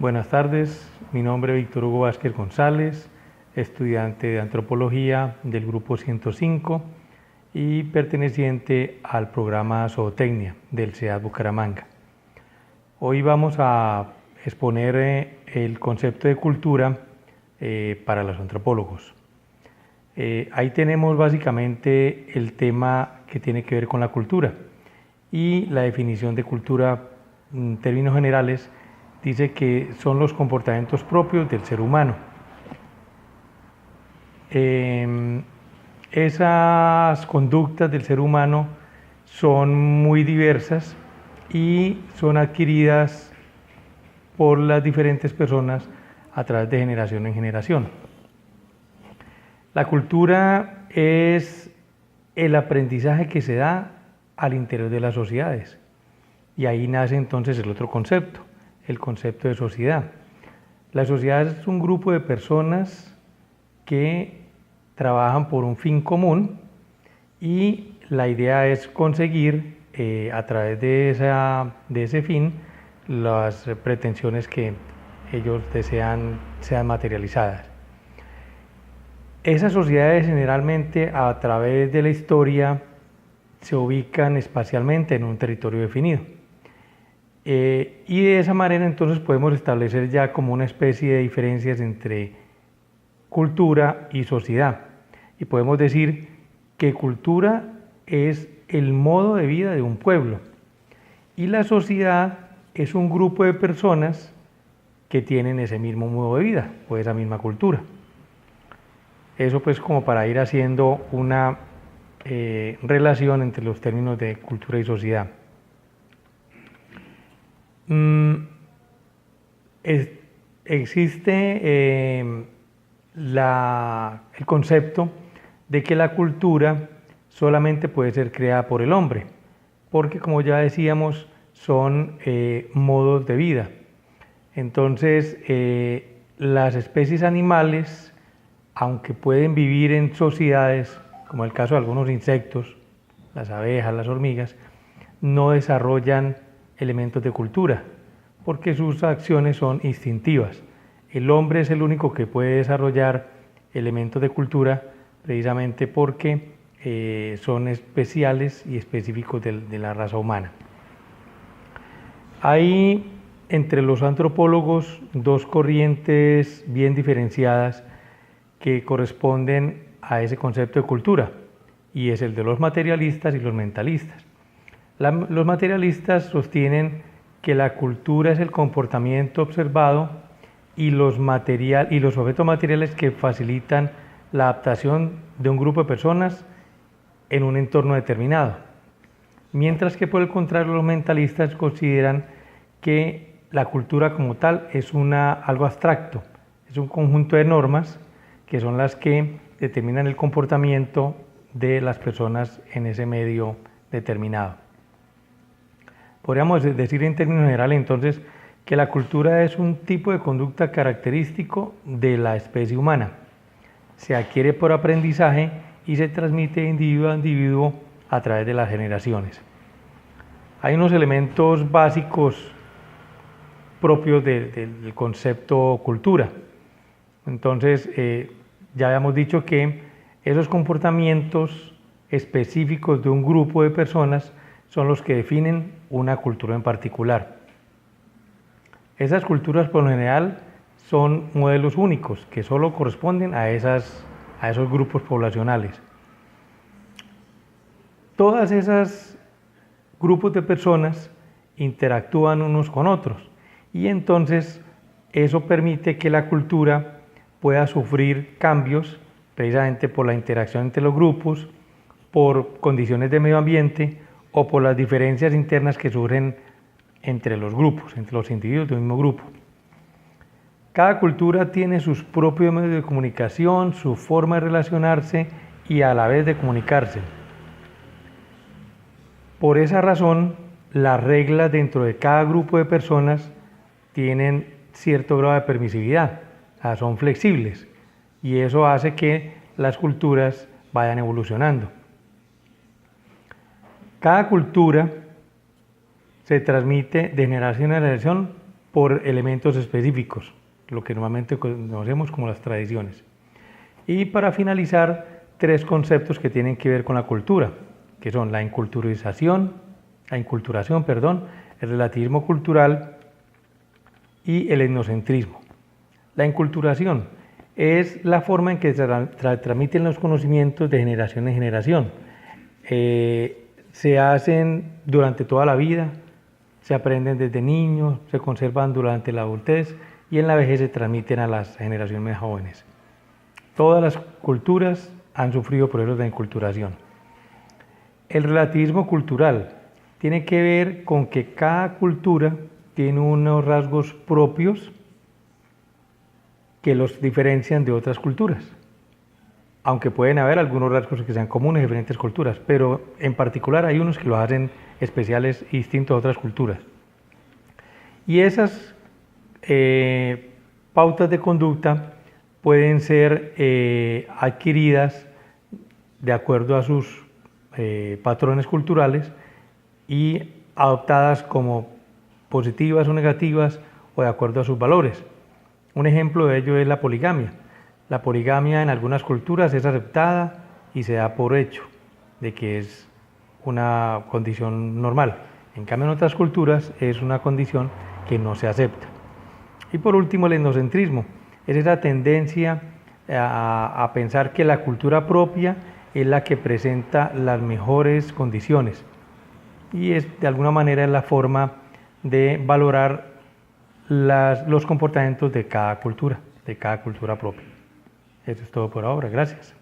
Buenas tardes, mi nombre es Víctor Hugo Vázquez González, estudiante de Antropología del Grupo 105 y perteneciente al programa Zootecnia del CEAD Bucaramanga. Hoy vamos a exponer el concepto de cultura para los antropólogos. Ahí tenemos básicamente el tema que tiene que ver con la cultura y la definición de cultura en términos generales dice que son los comportamientos propios del ser humano. Esas conductas del ser humano son muy diversas y son adquiridas por las diferentes personas a través de generación en generación. La cultura es el aprendizaje que se da al interior de las sociedades y ahí nace entonces el otro concepto, el concepto de sociedad. La sociedad es un grupo de personas que trabajan por un fin común y la idea es conseguir a través de ese fin las pretensiones que ellos desean sean materializadas. Esas sociedades generalmente a través de la historia se ubican espacialmente en un territorio definido. Y de esa manera entonces podemos establecer ya como una especie de diferencias entre cultura y sociedad. Y podemos decir que cultura es el modo de vida de un pueblo y la sociedad es un grupo de personas que tienen ese mismo modo de vida o esa misma cultura. Eso pues como para ir haciendo una relación entre los términos de cultura y sociedad. Existe el concepto de que la cultura solamente puede ser creada por el hombre, porque como ya decíamos, son modos de vida. Entonces, las especies animales, aunque pueden vivir en sociedades, como el caso de algunos insectos, las abejas, las hormigas, no desarrollan elementos de cultura, porque sus acciones son instintivas. El hombre es el único que puede desarrollar elementos de cultura precisamente porque son especiales y específicos de la raza humana. Hay entre los antropólogos dos corrientes bien diferenciadas que corresponden a ese concepto de cultura, y es el de los materialistas y los mentalistas. Los materialistas sostienen que la cultura es el comportamiento observado y los objetos materiales que facilitan la adaptación de un grupo de personas en un entorno determinado. Mientras que por el contrario los mentalistas consideran que la cultura como tal es algo abstracto, es un conjunto de normas que son las que determinan el comportamiento de las personas en ese medio determinado. Podríamos decir en términos generales entonces que la cultura es un tipo de conducta característico de la especie humana. Se adquiere por aprendizaje y se transmite de individuo a individuo a través de las generaciones. Hay unos elementos básicos propios del concepto cultura. Entonces, ya habíamos dicho que esos comportamientos específicos de un grupo de personas son los que definen una cultura en particular. Esas culturas por lo general son modelos únicos que solo corresponden a esos grupos poblacionales. Todas esas grupos de personas interactúan unos con otros y entonces eso permite que la cultura pueda sufrir cambios precisamente por la interacción entre los grupos, por condiciones de medio ambiente o por las diferencias internas que surgen entre los grupos, entre los individuos del mismo grupo. Cada cultura tiene sus propios medios de comunicación, su forma de relacionarse y a la vez de comunicarse. Por esa razón, las reglas dentro de cada grupo de personas tienen cierto grado de permisividad, o sea, son flexibles y eso hace que las culturas vayan evolucionando. Cada cultura se transmite de generación en generación por elementos específicos, lo que normalmente conocemos como las tradiciones. Y para finalizar, 3 conceptos que tienen que ver con la cultura, que son la inculturación, el relativismo cultural y el etnocentrismo. La inculturación es la forma en que se transmiten los conocimientos de generación en generación. Se hacen durante toda la vida, se aprenden desde niños, se conservan durante la adultez y en la vejez se transmiten a las generaciones más jóvenes. Todas las culturas han sufrido procesos de inculturación. El relativismo cultural tiene que ver con que cada cultura tiene unos rasgos propios que los diferencian de otras culturas. Aunque pueden haber algunos rasgos que sean comunes de diferentes culturas, pero en particular hay unos que los hacen especiales y distintos a otras culturas. Y esas pautas de conducta pueden ser adquiridas de acuerdo a sus patrones culturales y adoptadas como positivas o negativas o de acuerdo a sus valores. Un ejemplo de ello es la poligamia. La poligamia en algunas culturas es aceptada y se da por hecho de que es una condición normal. En cambio, en otras culturas es una condición que no se acepta. Y por último, el etnocentrismo. Es esa tendencia a pensar que la cultura propia es la que presenta las mejores condiciones. Y es de alguna manera la forma de valorar los comportamientos de cada cultura propia. Eso es todo por ahora. Gracias.